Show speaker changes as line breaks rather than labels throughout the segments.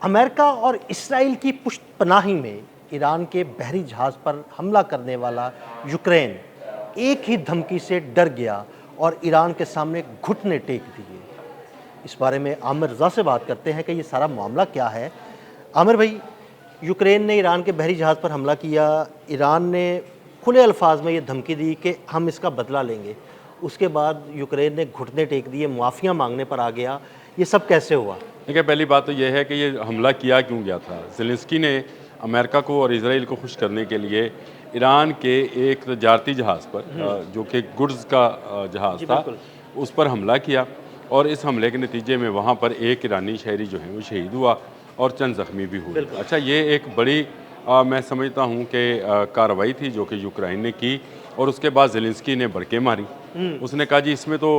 America और Israel की पुष्टपनाही में ईरान के बहरी जहाज़ पर हमला करने वाला यूक्रेन एक ही धमकी से डर गया और ईरान के सामने घुटने टेक दिए। इस बारे में आमिर रज़ा से बात करते हैं कि ये सारा मामला क्या है। आमिर भाई, यूक्रेन ने ईरान के बहरी जहाज़ पर हमला किया, ईरान ने खुले अल्फाज में ये धमकी दी कि हम इसका बदला लेंगे। उसके बाद यूक्रेन ने घुटने टेक दिए, मुआफ़िया मांगने पर आ गया। ये सब कैसे हुआ?
देखिए, पहली बात तो ये है कि ये हमला किया क्यों गया था। ज़ेलेंस्की ने अमेरिका को और इजराइल को खुश करने के लिए ईरान के एक तजारती जहाज़ पर जो कि गुड्स का जहाज़ था, उस पर हमला किया और इस हमले के नतीजे में वहाँ पर एक ईरानी शहरी जो है वो शहीद हुआ और चंद ज़ख्मी भी हुए। अच्छा, ये एक बड़ी मैं समझता हूँ कि कार्रवाई थी जो कि यूक्रेन ने की और उसके बाद ज़ेलेंस्की ने भड़के मारी। उसने कहा जी, इसमें तो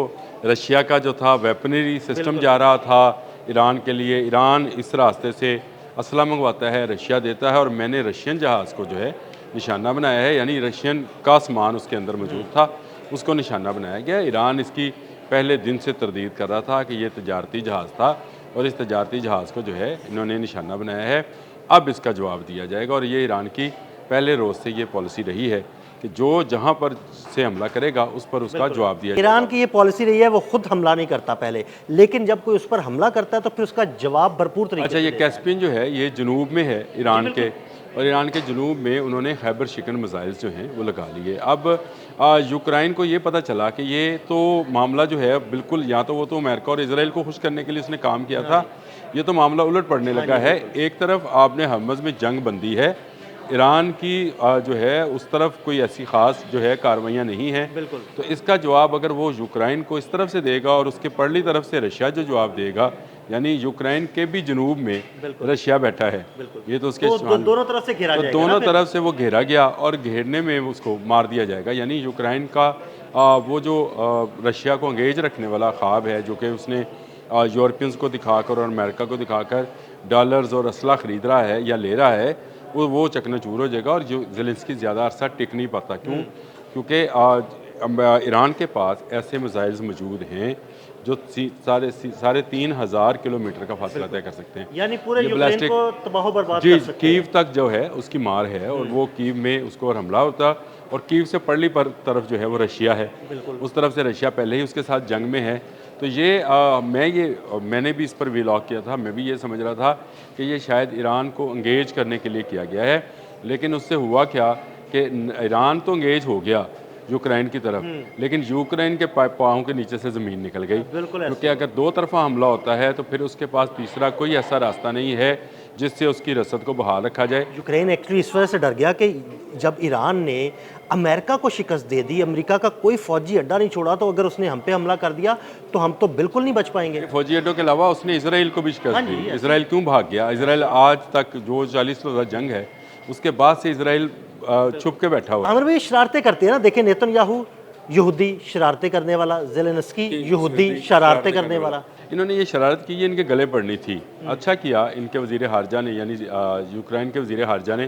रशिया का जो था वेपनरी सिस्टम जा रहा था ईरान के लिए, ईरान इस रास्ते से असला मंगवाता है, रशिया देता है और मैंने रशियन जहाज़ को जो है निशाना बनाया है, यानी रशियन का सामान उसके अंदर मौजूद था, उसको निशाना बनाया गया। ईरान इसकी पहले दिन से तरदीद कर रहा था कि ये तजारती जहाज़ था और इस तजारती जहाज़ को जो है इन्होंने निशाना बनाया है। अब इसका जवाब दिया जाएगा और ये ईरान की पहले रोज़ से ये पॉलिसी रही है कि जो जहाँ पर से हमला करेगा उस पर उसका जवाब दिया जाएगा।
ईरान की ये पॉलिसी रही है, वो खुद हमला नहीं करता पहले, लेकिन जब कोई उस पर हमला करता है तो फिर उसका जवाब भरपूर तरीके
अच्छा,
से
ये
देता है।
कैस्पियन जो है ये जनूब में है ईरान के, और ईरान के जनूब में उन्होंने खैबर शिकन मिसाइल्स जो हैं वो लगा लिए। अब यूक्रेन को ये पता चला कि ये तो मामला जो है बिल्कुल, या तो वो तो अमेरिका और इसराइल को खुश करने के लिए उसने काम किया था, ये तो मामला उलट पड़ने लगा है। एक तरफ आपने हरमज़ में जंग बंदी है, ईरान की जो है उस तरफ कोई ऐसी ख़ास जो है कार्रवाइयाँ नहीं हैं, तो इसका जवाब अगर वो यूक्रेन को इस तरफ से देगा और उसके परली तरफ से रशिया जो जवाब देगा, यानी यूक्रेन के भी जनूब में रशिया बैठा है, ये तो उसके
दोनों तरफ से घेरा
तो
जाएगा
दोनों
ना
तरफ से वो घेरा गया और घेरने में उसको मार दिया जाएगा। यानी यूक्रेन का वो जो रशिया को अंगेज रखने वाला ख्वाब है जो कि उसने यूरोपियंस को दिखाकर और अमेरिका को दिखाकर डॉलर्स और असला ख़रीद रहा है या ले रहा है, वो चकनाचूर हो जाएगा और जो ज़ेलेंस्की ज़्यादा अरसा टिक नहीं पाता। क्यों? क्योंकि ईरान के पास ऐसे मिसाइल्स मौजूद हैं जो साढ़े 3,000 किलोमीटर का फासला तय कर सकते हैं,
यानी पूरे यूक्रेन को तबाह बर्बाद
जी,
कर सकते हैं।
कीव तक जो है उसकी मार है और वो कीव में उसको और हमला होता और कीव से परली पर तरफ जो है वो रशिया है, उस तरफ से रशिया पहले ही उसके साथ जंग में है। तो मैंने भी इस पर व्लॉग किया था, मैं भी ये समझ रहा था कि ये शायद ईरान को अंगेज करने के लिए किया गया है, लेकिन उससे हुआ क्या कि ईरान तो अंगेज हो गया यूक्रेन की तरफ, लेकिन यूक्रेन के पाँव के नीचे से ज़मीन निकल गई, क्योंकि अगर दो तरफा हमला होता है तो फिर उसके पास तीसरा कोई ऐसा रास्ता नहीं है जिससे उसकी रसद को बहाल रखा जाए।
यूक्रेन एक्चुअली इस वजह से डर गया कि जब ईरान ने अमेरिका को शिकस्त दे दी, अमेरिका का कोई फौजी अड्डा नहीं छोड़ा, तो अगर उसने हम पे हमला कर दिया तो हम तो बिल्कुल नहीं बच पाएंगे।
फौजी अड्डों के अलावा उसने इसराइल को भी शिकस्त दी। इसराइल क्यों भाग गया? इसराइल आज तक जो 40 रोज़ा जंग है उसके बाद से इसराइल छुप के बैठा हुआ।
आमिर भाई, शरारतें करते हैं ना, देखें नेतन्याहू यहूदी शरारतें करने वाला, ज़ेलेंस्की यहूदी शरारतें करने वाला।
इन्होंने ये शरारत की, ये इनके गले पड़नी थी। अच्छा किया इनके वज़ीर ख़ारजा ने, यानी यूक्रेन के वज़ीर ख़ारजा ने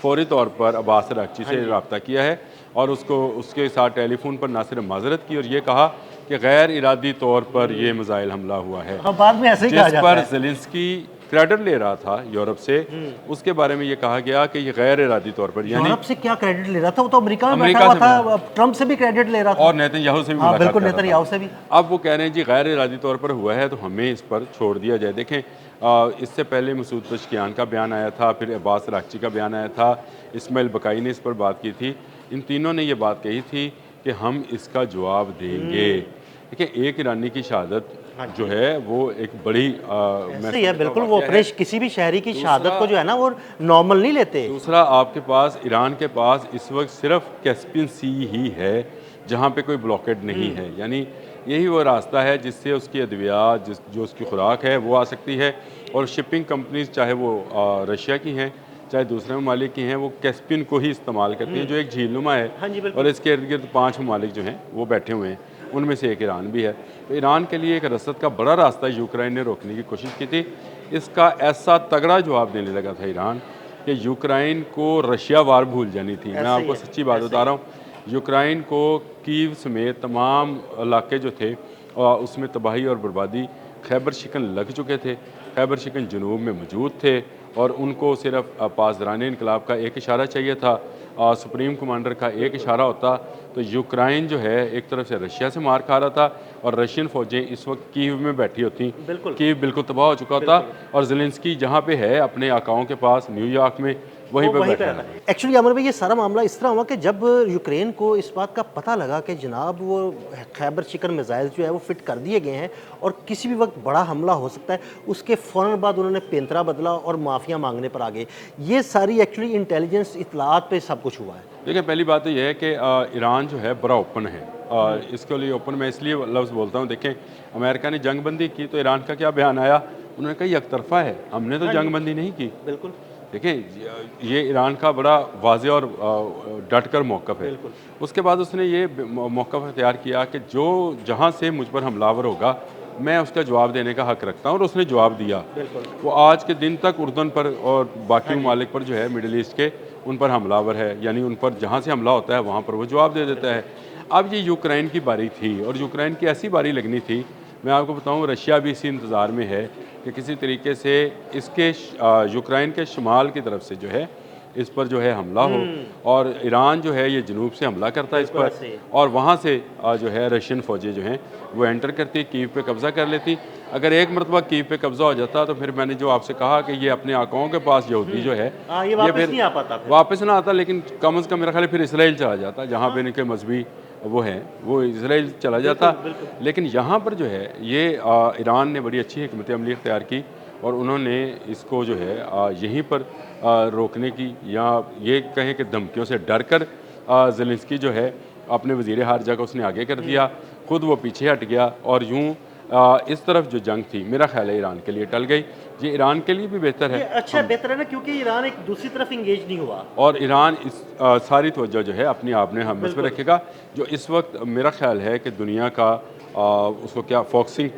फ़ौरी तौर पर अब्बास अराग़ची से रब्ता किया है और उसके साथ टेलीफोन पर ना सिर्फ माज़रत की और ये कहा कि गैर इरादी तौर पर ये मिसाइल हमला हुआ है।
बाद में ऐसे ही कहा
जिस पर ज़ेलेंस्की क्रेडिट ले रहा था यूरोप से, उसके बारे में ये कहा गया कि ये गैर इरादी तौर पर, यानी
यूरोप से क्या क्रेडिट ले रहा था? वो तो अमेरिका में बैठा हुआ था, ट्रम्प से भी क्रेडिट ले रहा था
और नेतन्याहू से भी मुलाकात
बिल्कुल,
कर रहा था।
नेतन्याहू से भी।
अब वो कह रहे हैं जी गैर इरादी तौर पर हुआ है तो हमें इस पर छोड़ दिया जाए। देखें, इससे पहले मसूद पशकियान का बयान आया था, फिर अब्बास अराग़ची का बयान आया था, इस्माइल बकाई ने इस पर बात की थी। इन तीनों ने ये बात कही थी कि हम इसका जवाब देंगे। देखिए, एक ईरानी की शहादत जो है वो एक बड़ी
ऐसे ही है, बिल्कुल। वो अपने किसी भी शहरी की शहादत को जो है ना वो नॉर्मल नहीं लेते।
दूसरा, आपके पास ईरान के पास इस वक्त सिर्फ कैस्पियन सी ही है जहाँ पे कोई ब्लॉकेड नहीं है, यानी यही वो रास्ता है जिससे उसकी अद्वियात जो उसकी खुराक है वो आ सकती है और शिपिंग कंपनीज चाहे वो रशिया की हैं चाहे दूसरे ममालिक की हैं, वो कैस्पियन को ही इस्तेमाल करती हैं जो एक झीलनुमा है और इसके इर्द गिर्द 5 ममालिक जो हैं वो बैठे हुए हैं, उनमें से एक ईरान भी है। तो ईरान के लिए एक रसद का बड़ा रास्ता यूक्रेन ने रोकने की कोशिश की थी। इसका ऐसा तगड़ा जवाब देने लगा था ईरान कि यूक्रेन को रशिया वार भूल जानी थी। मैं आपको सच्ची बात बता रहा हूँ, यूक्रेन को कीव समेत तमाम इलाके जो थे उसमें तबाही और बर्बादी, खैबर शिकन लग चुके थे। खैबर शिकन जनूब में मौजूद थे और उनको सिर्फ पासदारान इनकलाब का एक इशारा चाहिए था, सुप्रीम कमांडर का एक इशारा होता तो यूक्रेन जो है एक तरफ से रशिया से मार खा रहा था और रशियन फ़ौजें इस वक्त कीव में बैठी होती। कीव बिल्कुल तबाह हो चुका था और ज़ेलेंस्की जहाँ पे है अपने आकाओं के पास न्यूयॉर्क में वहीं पर बैठा है।
एक्चुअली अमर भाई, ये सारा मामला इस तरह हुआ कि जब यूक्रेन को इस बात का पता लगा कि जनाब वो खैबर शिकन मिसाइल जो है वो फिट कर दिए गए हैं और किसी भी वक्त बड़ा हमला हो सकता है, उसके फ़ौरन बाद उन्होंने पेंतरा बदला और माफ़िया मांगने पर आ गए। ये सारी एक्चुअली इंटेलिजेंस इतलात पे सब कुछ हुआ है।
देखिए, पहली बात तो यह है कि ईरान जो है बड़ा ओपन है। इसके लिए ओपन मैं इसलिए लफ्ज़ बोलता हूँ, देखें अमेरिका ने जंगबंदी की तो ईरान का क्या बयान आया, उन्होंने कहा एक तरफा है, हमने तो जंगबंदी नहीं की।
बिल्कुल,
देखें ये ईरान का बड़ा वाज़ेह और डट कर मौक़िफ़ है। उसके बाद उसने ये मौक़िफ़ अख्तियार किया कि जो जहाँ से मुझ पर हमलावर होगा मैं उसका जवाब देने का हक़ रखता हूँ और उसने जवाब दिया। वो आज के दिन तक उर्दन पर और बाकी ममालिक पर जो है मिडल ईस्ट के उन पर हमलावर है, यानी उन पर जहाँ से हमला होता है वहाँ पर वो जवाब दे देता है। अब ये यूक्रेन की बारी थी और यूक्रेन की ऐसी बारी लगनी थी, मैं आपको बताऊँ रशिया भी इसी इंतज़ार में है कि किसी तरीके से इसके यूक्रेन के शुमाल की तरफ से जो है इस पर जो है हमला हो और ईरान जो है ये जनूब से हमला करता है इस पर और वहाँ से जो है रशियन फ़ौजें जो हैं वो एंटर करती, कीव पे कब्ज़ा कर लेती। अगर एक मरतबा कीव पे कब्ज़ा हो जाता तो फिर मैंने जो आपसे कहा कि ये अपने आकाओं के पास यहूदी जो है
ये वापस नहीं आ पाता,
वापस ना आता, लेकिन कम अज़ कम मेरा ख्याल है फिर इसराइल चला जाता, जहाँ पे इनके मजहबी वो हैं वो इसराइल चला जाता। लेकिन यहाँ पर जो है ये ईरान ने बड़ी अच्छी हिकमत अमली इख्तियार की और उन्होंने इसको जो है यहीं पर रोकने की या ये कहें कि धमकियों से डर कर ज़ेलेंस्की जो है अपने वज़ीर ख़ारिजा को उसने आगे कर दिया, खुद वो पीछे हट गया और यूँ इस तरफ जो जंग थी मेरा ख्याल है ईरान के लिए टल गई। ये ईरान के लिए भी बेहतर है।
अच्छा बेहतर है ना, क्योंकि ईरान एक दूसरी तरफ इंगेज नहीं हुआ
और ईरान इस सारी तवज्जो जो है अपनी आपने हमस पे रखेगा, जो इस वक्त मेरा ख्याल है कि दुनिया का उसको क्या फोकसिंग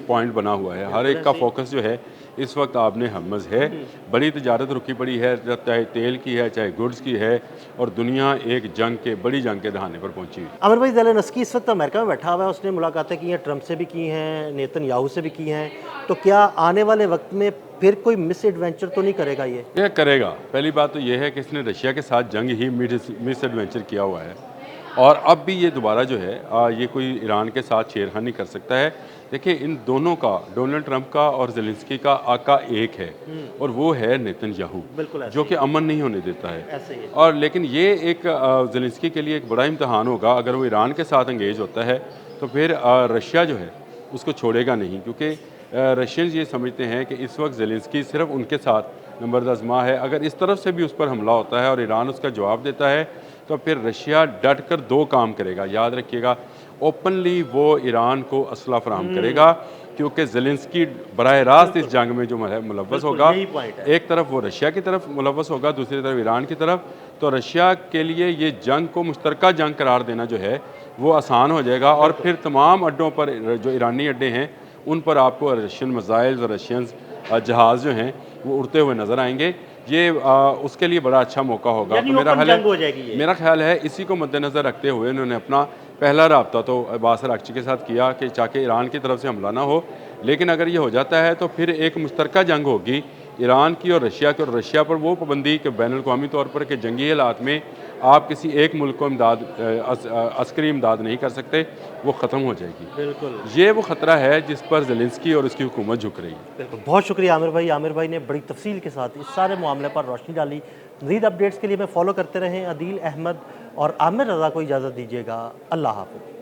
पॉइंट बना हुआ है। हर एक का फोकस जो है इस वक्त आपने हमस है। बड़ी तजारत रुकी पड़ी है, चाहे तेल की है चाहे गुड्स की है, और दुनिया एक बड़ी जंग के दहाने पर पहुंची हुई।
अमर भाई, ज़ेलेंस्की इस वक्त अमेरिका में बैठा हुआ है, उसने मुलाकातें की हैं, ट्रंप से भी की हैं, नेतन्याहू से भी की हैं, तो क्या आने वाले वक्त में फिर कोई मिस एडवेंचर तो नहीं करेगा? ये
करेगा। पहली बात तो ये है कि इसने रशिया के साथ जंग ही मिस एडवेंचर किया हुआ है और अब भी ये दोबारा जो है ये कोई ईरान के साथ छेड़खानी कर सकता है। देखिए इन दोनों का, डोनाल्ड ट्रंप का और ज़ेलेंस्की का आका एक है और वो है नेतन्याहू, जो कि अमन नहीं होने देता है। और लेकिन ये एक ज़ेलेंस्की के लिए एक बड़ा इम्तहान होगा। अगर वो ईरान के साथ एंगेज होता है तो फिर रशिया जो है उसको छोड़ेगा नहीं, क्योंकि रशियंस ये समझते हैं कि इस वक्त ज़ेलेंस्की सिर्फ उनके साथ नंबर आज़मा है। अगर इस तरफ से भी उस पर हमला होता है और ईरान उसका जवाब देता है तो फिर रशिया डट कर दो काम करेगा। याद रखिएगा, ओपनली वो ईरान को असला फराहम करेगा, क्योंकि ज़ेलेंस्की बराह रास्त इस जंग में जो मुलव्वस होगा, एक तरफ वो रशिया की तरफ मुलव्वस होगा, दूसरी तरफ ईरान की तरफ, तो रशिया के लिए ये जंग को मुश्तरका जंग करार देना जो है वो आसान हो जाएगा और फिर तमाम अड्डों पर जो ईरानी अड्डे हैं उन पर आपको रशियन मिसाइल्स और रशियन जहाज़ जो हैं वो उड़ते हुए नज़र आएंगे। ये उसके लिए बड़ा अच्छा मौका होगा। तो मेरा ख्याल है इसी को मद्देनज़र रखते हुए उन्होंने अपना पहला रब्ता तो अब्बास अराग़ची के साथ किया कि ताकि ईरान की तरफ से हमला ना हो, लेकिन अगर ये हो जाता है तो फिर एक मुश्तरका जंग होगी ईरान की और रशिया की, और रशिया पर वो पाबंदी कि बैनुल-अक़वामी तौर पर कि जंगी हालात में आप किसी एक मुल्क को अस्करी इमदाद नहीं कर सकते, वो ख़त्म हो जाएगी।
बिल्कुल,
ये वो ख़तरा है जिस पर ज़ेलेंस्की और उसकी हुकूमत झुक रही है।
बिल्कुल, बहुत शुक्रिया आमिर भाई। आमिर भाई ने बड़ी तफसील के साथ इस सारे मामले पर रोशनी डाली। मज़ीद अपडेट्स के लिए मैं फॉलो करते रहें अदील अहमद और आमिर रज़ा को इजाज़त दीजिएगा। अल्लाह हाफ़िज़।